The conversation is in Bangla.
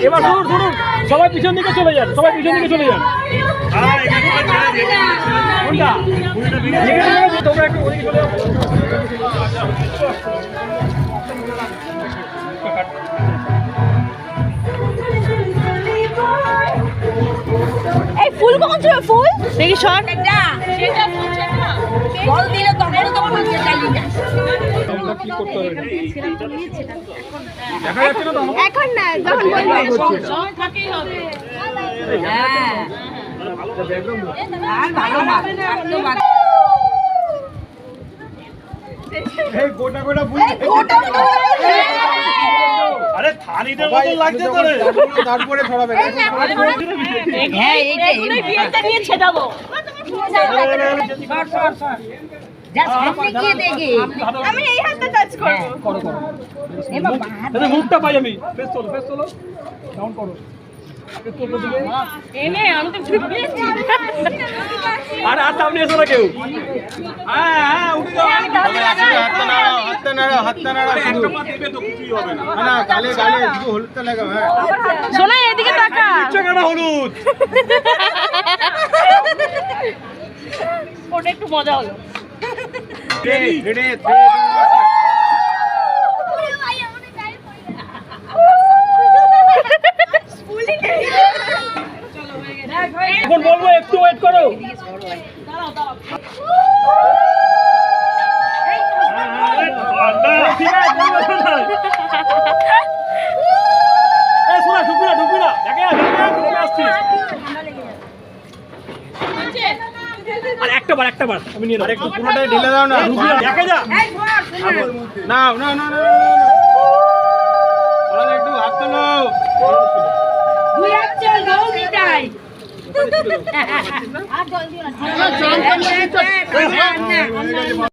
এবার শুনুন শুনুন, সবাই পিছন দিকে চলে যান, সবাই পিছন দিকে চলে যান। তোমরা একটু ওদিকে চলে যাও। এই ফুল কখন ছিল? ফুল দেখি শর্ট এটা সেটা ফুলছে না, বল দিলে তখন তো ফুলছে চালিয়ে কি করতে হবে দেখা যাচ্ছে না তো? এখন না, যখন বলবে সময় থাকেই হবে। হ্যাঁ আর ভালো না একদম। এই গোটা গোটা ফুল, গোটা আরে থানিদের মতো লাগছে তো রে, তারপরে ছড়াবে। হ্যাঁ এইটাই বিয়েটা নিয়ে ছেটাবো। যা সামনে গিয়ে দেখি, আমি এই হাতটা টাচ করব। করো করো, এবার আরে মুখটা পাই আমি। ফেস তোলো ডাউন করো। এনে আমি তো ঝুঁকিয়েছি। আর সামনে এসো না কেউ। হ্যাঁ হ্যাঁ উঠে যাও। হাতটা নাড়াও শুধু। একটা পা দিবে তো কিছুই হবে না। না গালে শুধু হলুদটা লাগাও। হ্যাঁ শোনা এদিকে তাকা। ইচ্ছা কেন হলুদ? ওটা একটু মজা হলো। রেডি এখন বলবো একটু ওয়েট করো। ঢুকবি না দেখে আর একটা বার আমি নিয়ে একটু পুরোটাই ঢেলে দাও না। দেখে যা না একটু হাত তোলো। দুই হাত চল গৌরিটাই। আর জল দিও না।